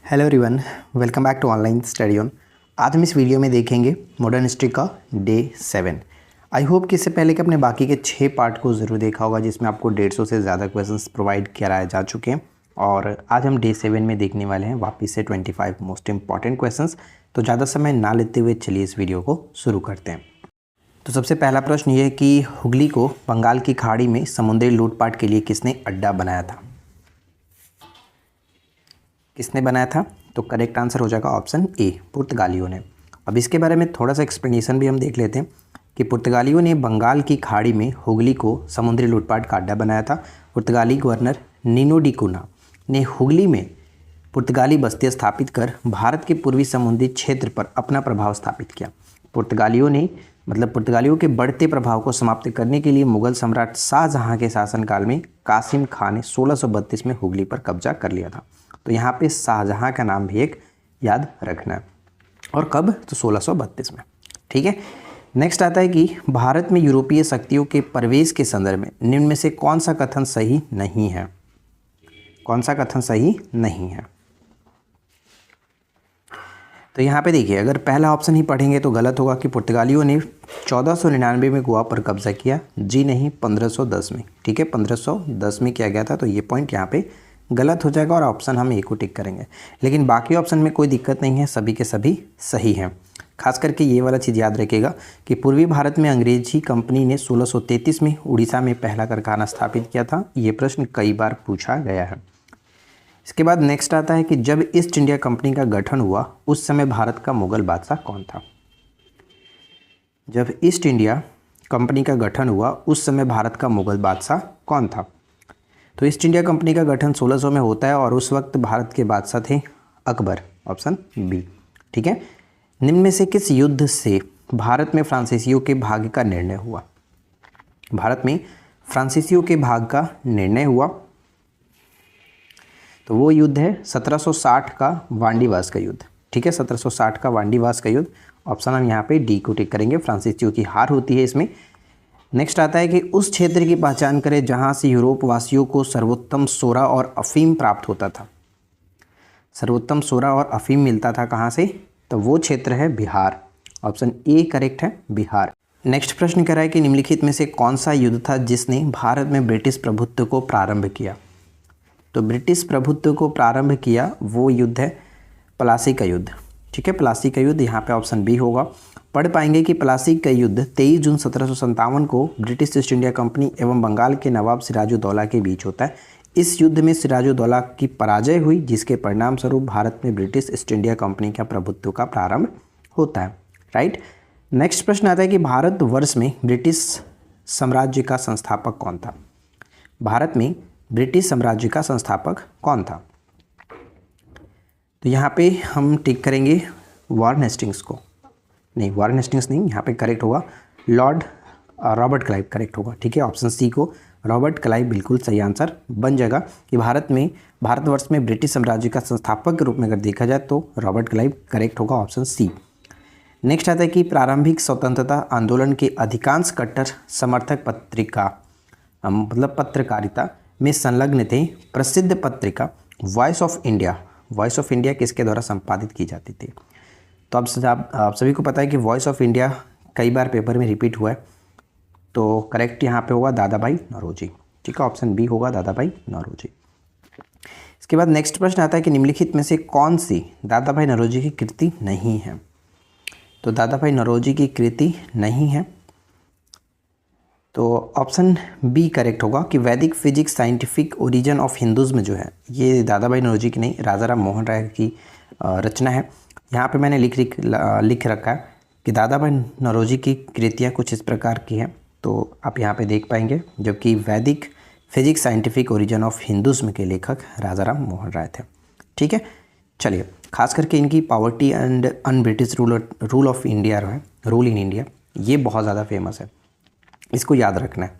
Hello everyone, welcome back to online study on. आज हम इस वीडियो में देखेंगे मॉडर्न हिस्ट्री का डे 7। आई होप कि इससे पहले कि अपने बाकी के 6 पार्ट को ज़रूर देखा होगा, जिसमें आपको 150 से ज़्यादा क्वेश्चंस प्रोवाइड कराए जा चुके हैं। और आज हम डे 7 में देखने वाले हैं वापस से 25 मोस्ट इंपॉर्टेंट क्वेश्चंस। तो ज़्यादा समय ना लेते हुए चलिए इस वीडियो को शुरू करते हैं। तो सबसे पहला प्रश्न ये है कि हुगली को बंगाल की खाड़ी में समुद्री लूटपाट के लिए किसने अड्डा बनाया था? किसने बनाया था? तो करेक्ट आंसर हो जाएगा ऑप्शन ए, पुर्तगालियों ने। अब इसके बारे में थोड़ा सा एक्सप्लेनेशन भी हम देख लेते हैं कि पुर्तगालियों ने बंगाल की खाड़ी में हुगली को समुद्री लूटपाट का अड्डा बनाया था। पुर्तगाली गवर्नर नीनो डी कुना ने हुगली में पुर्तगाली बस्तियाँ स्थापित कर भारत के पूर्वी समुद्री क्षेत्र पर अपना प्रभाव स्थापित किया। पुर्तगालियों के बढ़ते प्रभाव को समाप्त करने के लिए मुगल सम्राट शाहजहां के शासनकाल में कासिम खान ने 1632 में हुगली पर कब्जा कर लिया था। तो यहाँ पे शाहजहां का नाम भी एक याद रखना है। और कब? तो 1632 में। ठीक है। नेक्स्ट आता है कि भारत में यूरोपीय शक्तियों के प्रवेश के संदर्भ में निम्न में से कौन सा कथन सही नहीं है? कौन सा कथन सही नहीं है? तो यहाँ पे देखिए, अगर पहला ऑप्शन ही पढ़ेंगे तो गलत होगा कि पुर्तगालियों ने 1499 में गोवा पर कब्जा किया। जी नहीं, 1510 में। ठीक है, 1510 में किया गया था। तो ये पॉइंट यहाँ पे गलत हो जाएगा और ऑप्शन हम ए को टिक करेंगे। लेकिन बाकी ऑप्शन में कोई दिक्कत नहीं है, सभी के सभी सही हैं। खास करके ये वाला चीज़ याद रखिएगा कि पूर्वी भारत में अंग्रेजी कंपनी ने 1633 में उड़ीसा में पहला कारखाना स्थापित किया था। ये प्रश्न कई बार पूछा गया है। इसके बाद नेक्स्ट आता है कि जब ईस्ट इंडिया कंपनी का गठन हुआ उस समय भारत का मुगल बादशाह कौन था? जब ईस्ट इंडिया कंपनी का गठन हुआ उस समय भारत का मुगल बादशाह कौन था? तो ईस्ट इंडिया कंपनी का गठन 1600 में होता है और उस वक्त भारत के बादशाह थे अकबर, ऑप्शन बी। ठीक है। निम्न में से किस युद्ध से भारत में फ्रांसीसियों के भाग्य का निर्णय हुआ? भारत में फ्रांसीसियों के भाग का निर्णय हुआ तो वो युद्ध है 1760 का वांडीवास का युद्ध। ठीक है, 1760 का वांडीवास का युद्ध। ऑप्शन हम यहाँ पे डी को टिक करेंगे, फ्रांसीसियों की हार होती है इसमें। नेक्स्ट आता है कि उस क्षेत्र की पहचान करें जहाँ से यूरोप वासियों को सर्वोत्तम सोरा और अफीम प्राप्त होता था। सर्वोत्तम सोरा और अफीम मिलता था कहाँ से? तो वो क्षेत्र है बिहार। ऑप्शन ए करेक्ट है, बिहार। नेक्स्ट प्रश्न कह रहा है कि निम्नलिखित में से कौन सा युद्ध था जिसने भारत में ब्रिटिश प्रभुत्व को प्रारंभ किया? तो ब्रिटिश प्रभुत्व को प्रारंभ किया वो युद्ध है प्लासी का युद्ध। ठीक है, प्लासी का युद्ध। यहाँ पे ऑप्शन बी होगा। पढ़ पाएंगे कि प्लासी का युद्ध 23 जून 1757 को ब्रिटिश ईस्ट इंडिया कंपनी एवं बंगाल के नवाब सिराजुद्दौला के बीच होता है। इस युद्ध में सिराजुद्दौला की पराजय हुई, जिसके परिणाम स्वरूप भारत में ब्रिटिश ईस्ट इंडिया कंपनी का प्रभुत्व का प्रारंभ होता है। राइट। नेक्स्ट प्रश्न आता है कि भारतवर्ष में ब्रिटिश साम्राज्य का संस्थापक कौन था? भारत में ब्रिटिश साम्राज्य का संस्थापक कौन था? तो यहाँ पे हम टिक करेंगे वॉरेन हेस्टिंग्स को। नहीं, वॉरेन हेस्टिंग्स नहीं, यहाँ पे करेक्ट होगा लॉर्ड रॉबर्ट क्लाइव करेक्ट होगा। ठीक है, ऑप्शन सी को रॉबर्ट क्लाइव बिल्कुल सही आंसर बन जाएगा कि भारतवर्ष में ब्रिटिश साम्राज्य का संस्थापक के रूप में अगर देखा जाए तो रॉबर्ट क्लाइव करेक्ट होगा, ऑप्शन सी। नेक्स्ट आता है कि प्रारंभिक स्वतंत्रता आंदोलन के अधिकांश कट्टर समर्थक पत्रकारिता में संलग्न थे। प्रसिद्ध पत्रिका वॉइस ऑफ इंडिया किसके द्वारा संपादित की जाती थी? तो आप सभी को पता है कि वॉइस ऑफ इंडिया कई बार पेपर में रिपीट हुआ है। तो करेक्ट यहाँ पे होगा दादा भाई नौरोजी। ठीक है, ऑप्शन बी होगा दादा भाई नौरोजी। इसके बाद नेक्स्ट प्रश्न आता है कि निम्नलिखित में से कौन सी दादा भाई नौरोजी की कृति नहीं है? तो दादा भाई नौरोजी की कृति नहीं है तो ऑप्शन बी करेक्ट होगा कि वैदिक फिजिक्स साइंटिफिक ओरिजिन ऑफ हिंदुज़्म जो है ये दादा भाई नौरोजी की नहीं, राजा राम मोहन राय की रचना है। यहाँ पे मैंने लिख रखा है कि दादा भाई नौरोजी की कृतियाँ कुछ इस प्रकार की हैं, तो आप यहाँ पे देख पाएंगे। जबकि वैदिक फिजिक्स साइंटिफिक ओरिजिन ऑफ हिंदुज़्म के लेखक राजा राम मोहन राय थे। ठीक है, चलिए। खास करके इनकी poverty and un British rule of India है, रूल इन इंडिया, ये बहुत ज़्यादा फेमस है, इसको याद रखना है।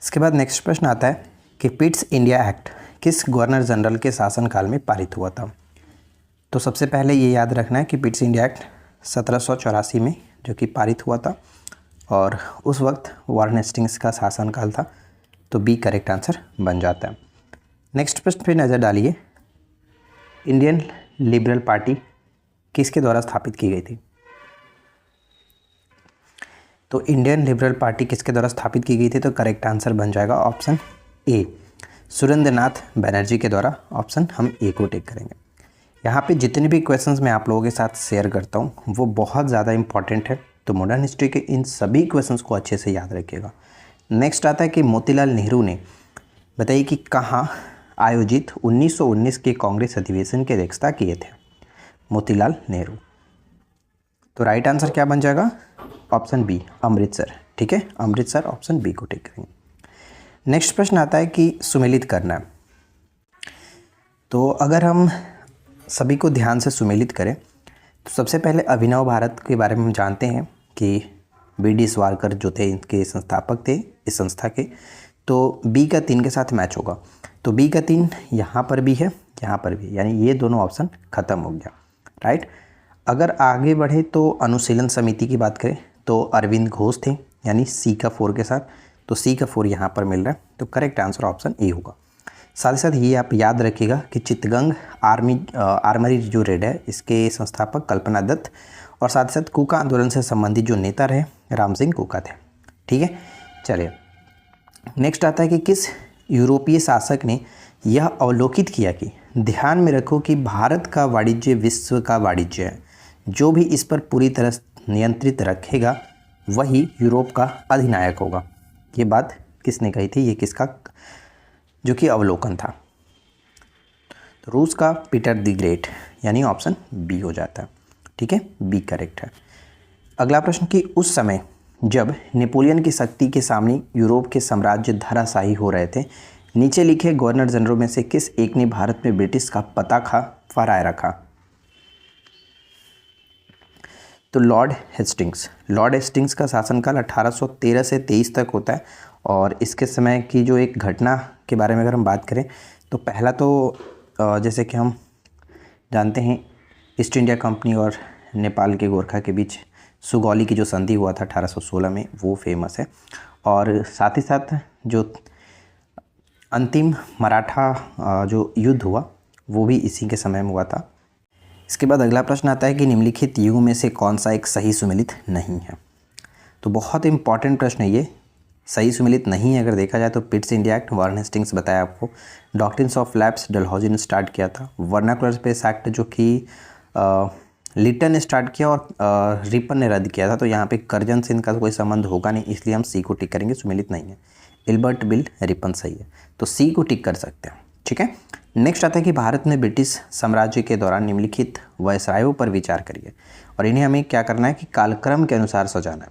इसके बाद नेक्स्ट प्रश्न आता है कि पिट्स इंडिया एक्ट किस गवर्नर जनरल के शासनकाल में पारित हुआ था? तो सबसे पहले ये याद रखना है कि पिट्स इंडिया एक्ट 1784 में जो कि पारित हुआ था और उस वक्त वॉरेन हेस्टिंग्स का शासनकाल था। तो बी करेक्ट आंसर बन जाता है। नेक्स्ट प्रश्न पे नज़र डालिए इंडियन लिबरल पार्टी किसके द्वारा स्थापित की गई थी? तो इंडियन लिबरल पार्टी किसके द्वारा स्थापित की गई थी? तो करेक्ट आंसर बन जाएगा ऑप्शन ए, सुरेंद्रनाथ बनर्जी के द्वारा। ऑप्शन हम ए को टिक करेंगे। यहाँ पे जितने भी क्वेश्चंस मैं आप लोगों के साथ शेयर करता हूँ वो बहुत ज़्यादा इंपॉर्टेंट है, तो मॉडर्न हिस्ट्री के इन सभी क्वेश्चंस को अच्छे से याद रखिएगा। नेक्स्ट आता है कि मोतीलाल नेहरू ने बताइए कि कहाँ आयोजित 1919 के कांग्रेस अधिवेशन की अध्यक्षता किए थे? मोतीलाल नेहरू। तो राइट आंसर क्या बन जाएगा? Option B, Amritsar. ठीक है, अमृतसर, ऑप्शन बी को टिक करेंगे। नेक्स्ट प्रश्न आता है कि सुमेलित करना। तो अगर हम सभी को ध्यान से सुमेलित करें तो सबसे पहले अभिनव भारत के बारे में हम जानते हैं कि बी.डी. सावरकर जो थे इनके संस्थापक थे इस संस्था के। तो बी का 3 के साथ मैच होगा, तो बी का 3 यहाँ पर भी है, यहाँ पर भी, यानी ये दोनों ऑप्शन खत्म हो गया। राइट। अगर आगे बढ़े तो अनुशीलन समिति की बात करें तो अरविंद घोष थे, यानी सी का 4 के साथ, तो सी का 4 यहाँ पर मिल रहा है, तो करेक्ट आंसर ऑप्शन ए होगा। साथ ही साथ ये आप याद रखिएगा कि चित्तगंग आर्मरी जो रेड है इसके संस्थापक कल्पना दत्त, और साथ ही साथ कूका आंदोलन से संबंधित जो नेता रहे राम सिंह कूका थे। ठीक है, चलिए नेक्स्ट आता है कि किस यूरोपीय शासक ने यह अवलोकित किया कि ध्यान में रखो कि भारत का वाणिज्य विश्व का वाणिज्य है, जो भी इस पर पूरी तरह नियंत्रित रखेगा वही यूरोप का अधिनायक होगा। ये बात किसने कही थी? ये किसका जो कि अवलोकन था? तो रूस का पीटर द ग्रेट, यानी ऑप्शन बी हो जाता है। ठीक है, बी करेक्ट है। अगला प्रश्न कि उस समय जब नेपोलियन की शक्ति के सामने यूरोप के साम्राज्य धराशायी हो रहे थे, नीचे लिखे गवर्नर जनरल में से किस एक ने भारत में ब्रिटिश का पताका फहराए रखा? तो लॉर्ड हेस्टिंग्स। लॉर्ड हेस्टिंग्स का शासनकाल 1813 से 23 तक होता है, और इसके समय की जो एक घटना के बारे में अगर हम बात करें तो पहला तो जैसे कि हम जानते हैं ईस्ट इंडिया कंपनी और नेपाल के गोरखा के बीच सुगौली की जो संधि हुआ था 1816 में, वो फेमस है। और साथ ही साथ जो अंतिम मराठा जो युद्ध हुआ वो भी इसी के समय में हुआ था। इसके बाद अगला प्रश्न आता है कि निम्नलिखित युगों में से कौन सा एक सही सुमेलित नहीं है? तो बहुत इंपॉर्टेंट प्रश्न है ये। सही सुमेलित नहीं है अगर देखा जाए तो Pitt's India act, Warren Hastings बताया आपको, डॉक्ट्रिन्स ऑफ लैप्स डलहौजी ने स्टार्ट किया था, वर्नाकुलर स्पेस एक्ट जो कि लिटन ने स्टार्ट किया और रिपन ने रद्द किया था, तो यहाँ पे कर्जन से इनका कोई संबंध होगा नहीं, इसलिए हम सी को टिक करेंगे, सुमेलित नहीं है। एल्बर्ट बिल रिपन सही है, तो सी को टिक कर सकते हैं। ठीक है, नेक्स्ट आता है कि भारत ने ब्रिटिश साम्राज्य के दौरान निम्नलिखित वायसरायों पर विचार करिए, और इन्हें हमें क्या करना है कि कालक्रम के अनुसार सजाना है।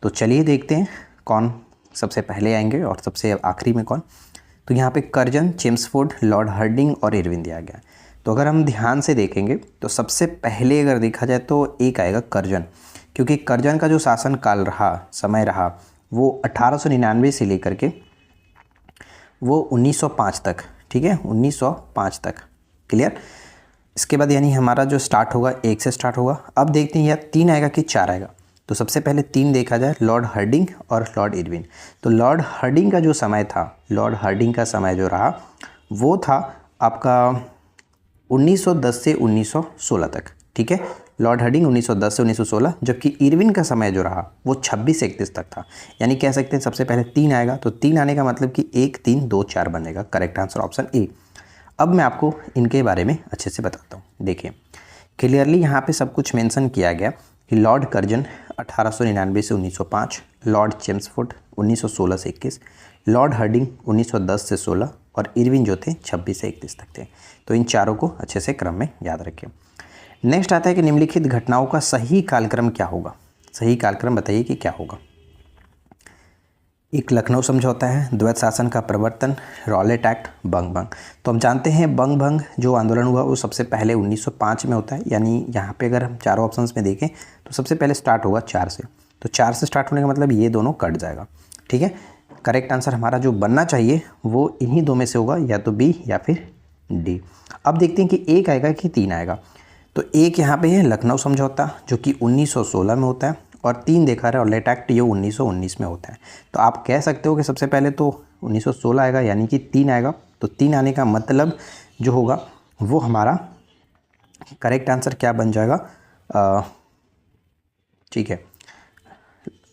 तो चलिए देखते हैं कौन सबसे पहले आएंगे और सबसे आखिरी में कौन। तो यहाँ पे कर्जन, चेम्सफोर्ड, लॉर्ड हर्डिंग और इरविन दिया गया है। तो अगर हम ध्यान से देखेंगे तो सबसे पहले अगर देखा जाए तो एक आएगा कर्जन, क्योंकि कर्जन का जो शासन काल रहा, समय रहा, वो 1899 से लेकर के वो 1905 तक। ठीक है, 1905 तक, क्लियर। इसके बाद यानी हमारा जो स्टार्ट होगा 1 से स्टार्ट होगा। अब देखते हैं या 3 आएगा कि 4 आएगा। तो सबसे पहले 3 देखा जाए, लॉर्ड हर्डिंग और लॉर्ड इरविन। तो लॉर्ड हर्डिंग का जो समय था, लॉर्ड हर्डिंग का समय जो रहा वो था आपका 1910 से 1916 तक। ठीक है, लॉर्ड हर्डिंग 1910 से 1916, जबकि इरविन का समय जो रहा वो 26 से 31 तक था। यानी कह सकते हैं सबसे पहले 3 आएगा, तो 3 आने का मतलब कि 1 3 2 4 बनेगा। Correct answer option A. अब मैं आपको इनके बारे में अच्छे से बताता हूँ। देखिए क्लियरली यहाँ पे सब कुछ मेंशन किया गया कि लॉर्ड कर्जन 1899 से 1905, लॉर्ड चेम्सफोर्ड 1916 से 21, लॉर्ड हर्डिंग 1910 से 16 और इरविन जो थे 26 से 31 तक थे। तो इन चारों को अच्छे से क्रम में याद रखें। नेक्स्ट आता है कि निम्नलिखित घटनाओं का सही कालक्रम क्या होगा? सही कालक्रम बताइए कि क्या होगा। एक लखनऊ समझौता है, द्वैत शासन का प्रवर्तन, रॉलेट एक्ट, बंग भंग। तो हम जानते हैं बंग भंग जो आंदोलन हुआ वो सबसे पहले 1905 में होता है। यानी यहाँ पे अगर हम चारों ऑप्शंस में देखें तो सबसे पहले स्टार्ट होगा 4 से, तो 4 से स्टार्ट होने का मतलब ये दोनों कट जाएगा। ठीक है, करेक्ट आंसर हमारा जो बनना चाहिए वो इन्हीं दो में से होगा, या तो बी या फिर डी। अब देखते हैं कि 1 आएगा कि 3 आएगा। तो 1 यहाँ पे है लखनऊ समझौता जो कि 1916 में होता है, और 3 देखा रहा है रॉलेट एक्ट, ये 1919 में होता है। तो आप कह सकते हो कि सबसे पहले तो 1916 आएगा, यानी कि 3 आएगा। तो 3 आने का मतलब जो होगा वो हमारा करेक्ट आंसर क्या बन जाएगा, ठीक है,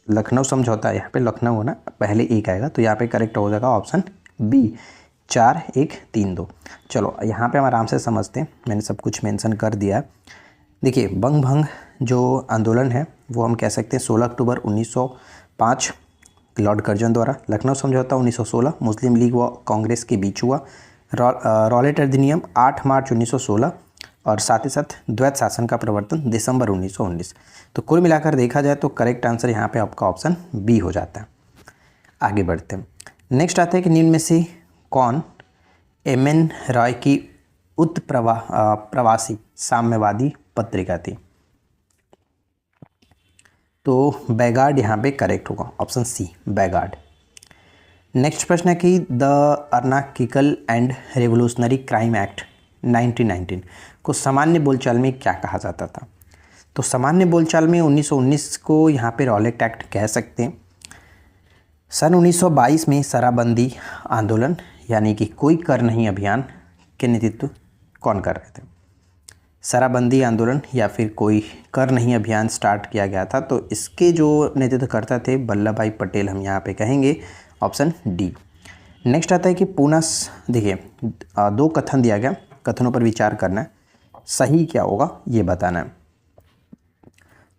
लखनऊ समझौता, यहाँ पे लखनऊ होना पहले एक आएगा, तो यहाँ पे करेक्ट हो जाएगा ऑप्शन बी 4132। चलो यहाँ पे हम आराम से समझते हैं, मैंने सब कुछ मेंशन कर दिया है। देखिए बंग भंग जो आंदोलन है वो हम कह सकते हैं 16 अक्टूबर 1905 लॉर्ड कर्जन द्वारा, लखनऊ समझौता 1916 मुस्लिम लीग व कांग्रेस के बीच हुआ, रॉलेट अधिनियम 8 मार्च 1916 और साथ ही साथ द्वैत शासन का प्रवर्तन दिसंबर 1919। तो कुल मिलाकर देखा जाए तो करेक्ट आंसर यहाँ पे आपका ऑप्शन बी हो जाता है। आगे बढ़ते हैं, नेक्स्ट आता है कि निम्न में से कौन एम.एन. रॉय की प्रवासी साम्यवादी पत्रिका थी। तो बैगार्ड यहाँ पे करेक्ट होगा, ऑप्शन सी बैगार्ड। नेक्स्ट प्रश्न है कि the anarchical and revolutionary crime act 1919 को सामान्य बोलचाल में क्या कहा जाता था। तो सामान्य बोलचाल में 1919 को यहाँ पे रॉलेट एक्ट कह सकते हैं। सन 1922 में शराबबंदी आंदोलन यानी कि कोई कर नहीं अभियान के नेतृत्व कौन कर रहे थे। शराबबंदी आंदोलन या फिर कोई कर नहीं अभियान स्टार्ट किया गया था, तो इसके जो नेतृत्व करता थे वल्लभ भाई पटेल, हम यहाँ पे कहेंगे ऑप्शन डी। नेक्स्ट आता है कि पूना, देखिए दो कथन दिया गया, कथनों पर विचार करना है, सही क्या होगा ये बताना है।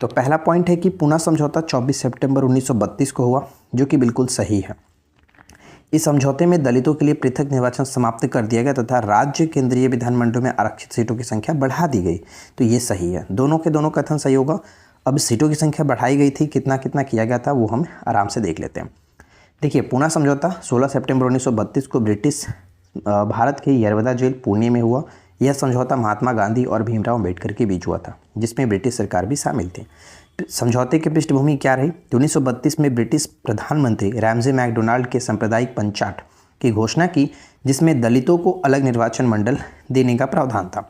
तो पहला पॉइंट है कि पूना समझौता 24 सितंबर 1932 को हुआ, जो कि बिल्कुल सही है। इस समझौते में दलितों के लिए पृथक निर्वाचन समाप्त कर दिया गया तथा राज्य केंद्रीय विधानमंडलों में आरक्षित सीटों की संख्या बढ़ा दी गई, तो ये सही है। दोनों के दोनों कथन सही होगा। अब सीटों की संख्या बढ़ाई गई थी, कितना कितना किया गया था वो हम आराम से देख लेते हैं। देखिए पूना समझौता 16 सितंबर 1932 को ब्रिटिश भारत के यरवदा जेल पुणे में हुआ। यह समझौता महात्मा गांधी और भीमराव अम्बेडकर के बीच हुआ था, जिसमें ब्रिटिश सरकार भी शामिल थी। समझौते की पृष्ठभूमि क्या रही, तो 1932 में ब्रिटिश प्रधानमंत्री रैमजे मैकडोनाल्ड के सांप्रदायिक पंचाट की घोषणा की, जिसमें दलितों को अलग निर्वाचन मंडल देने का प्रावधान था।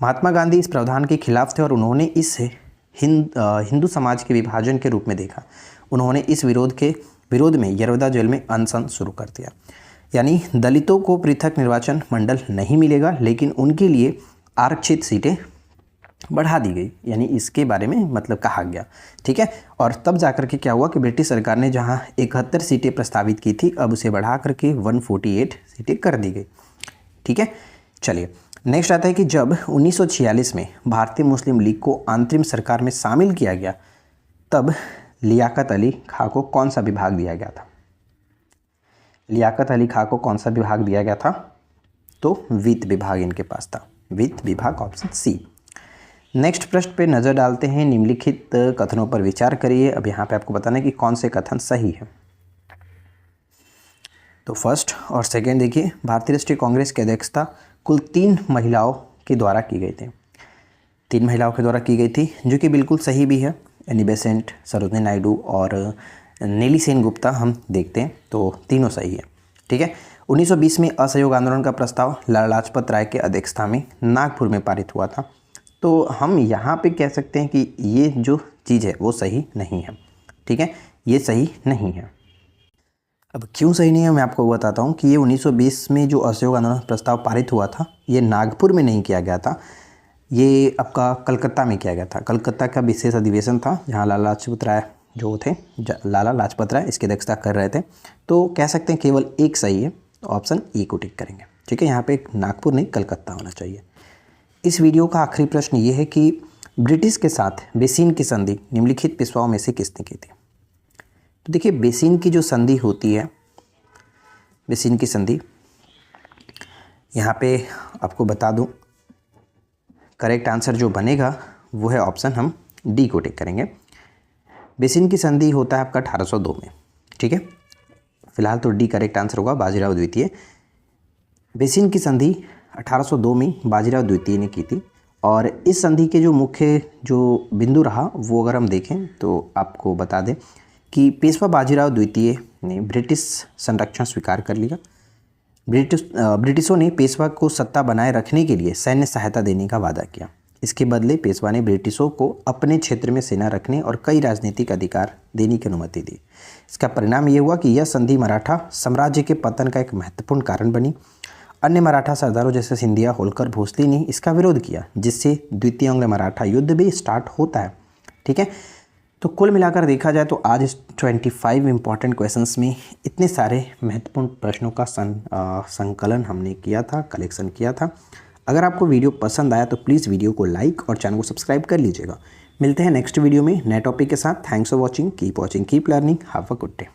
महात्मा गांधी इस प्रावधान के खिलाफ थे और उन्होंने इसे हिंदू समाज के विभाजन के रूप में देखा। उन्होंने इस विरोध में यरवदा जेल में अनशन शुरू कर दिया। यानी दलितों को पृथक निर्वाचन मंडल नहीं मिलेगा, लेकिन उनके लिए आरक्षित सीटें बढ़ा दी गई, यानी इसके बारे में मतलब कहा गया, ठीक है। और तब जाकर के क्या हुआ कि ब्रिटिश सरकार ने जहां 71 सीटें प्रस्तावित की थी, अब उसे बढ़ा करके 148 सीटें कर दी गई, ठीक है। चलिए नेक्स्ट आता है कि जब 1946 में भारतीय मुस्लिम लीग को अंतरिम सरकार में शामिल किया गया, तब लियाकत अली खां को कौन सा विभाग दिया गया था। लियाकत अली खां को कौन सा विभाग दिया गया था, तो वित्त विभाग इनके पास था, वित्त विभाग, ऑप्शन सी। नेक्स्ट प्रश्न पे नज़र डालते हैं, निम्नलिखित कथनों पर विचार करिए। अब यहाँ पे आपको बताना है कि कौन से कथन सही है। तो फर्स्ट और सेकेंड देखिए, भारतीय राष्ट्रीय कांग्रेस की अध्यक्षता कुल 3 महिलाओं के द्वारा की गई थी। 3 महिलाओं के द्वारा की गई थी, जो कि बिल्कुल सही भी है। एनी बेसेंट, सरोजिनी नायडू और नेली सेन गुप्ता हम देखते हैं, तो तीनों सही है, ठीक है। 1920 में असहयोग आंदोलन का प्रस्ताव लाला लाजपत राय के अध्यक्षता में नागपुर में पारित हुआ था। तो हम यहाँ पे कह सकते हैं कि ये जो चीज़ है वो सही नहीं है, ठीक है, ये सही नहीं है। अब क्यों सही नहीं है मैं आपको बताता हूँ कि ये 1920 में जो असहयोग आंदोलन प्रस्ताव पारित हुआ था, ये नागपुर में नहीं किया गया था, ये आपका कलकत्ता में किया गया था। कलकत्ता का विशेष अधिवेशन था, जहाँ लाला लाजपत राय जो थे, लाला लाजपत राय इसकी अध्यक्षता कर रहे थे। तो कह सकते हैं केवल एक सही है, तो ऑप्शन ए को टिक करेंगे, ठीक है। यहाँ पे नागपुर नहीं कलकत्ता होना चाहिए। इस वीडियो का आखिरी प्रश्न ये है कि ब्रिटिश के साथ बेसिन की संधि निम्नलिखित पेशवाओं में से किसने की थी। तो देखिए बेसिन की जो संधि होती है, बेसिन की संधि, यहाँ पे आपको बता दूं करेक्ट आंसर जो बनेगा वो है ऑप्शन हम डी को टिक करेंगे। बेसिन की संधि होता है आपका 1802 में, ठीक है। फिलहाल तो डी करेक्ट आंसर होगा, बाजीराव द्वितीय। बेसिन की संधि 1802 में बाजीराव द्वितीय ने की थी। और इस संधि के जो मुख्य जो बिंदु रहा वो अगर हम देखें तो आपको बता दें कि पेशवा बाजीराव द्वितीय ने ब्रिटिश संरक्षण स्वीकार कर लिया। ब्रिटिशों ने पेशवा को सत्ता बनाए रखने के लिए सैन्य सहायता देने का वादा किया। इसके बदले पेशवा ने ब्रिटिशों को अपने क्षेत्र में सेना रखने और कई राजनीतिक अधिकार देने की अनुमति दी। इसका परिणाम ये हुआ कि यह संधि मराठा साम्राज्य के पतन का एक महत्वपूर्ण कारण बनी। अन्य मराठा सरदारों जैसे सिंधिया, होलकर, भोसले ने इसका विरोध किया, जिससे द्वितीय आंग्ल मराठा युद्ध भी स्टार्ट होता है। ठीक है, तो कुल मिलाकर देखा जाए तो आज इस 25 इंपॉर्टेंट क्वेश्चंस में इतने सारे महत्वपूर्ण प्रश्नों का संकलन हमने किया था, कलेक्शन किया था। अगर आपको वीडियो पसंद आया तो प्लीज़ वीडियो को लाइक और चैनल को सब्सक्राइब कर लीजिएगा। मिलते हैं नेक्स्ट वीडियो में नए टॉपिक के साथ। Thanks for watching, keep learning, have a good day.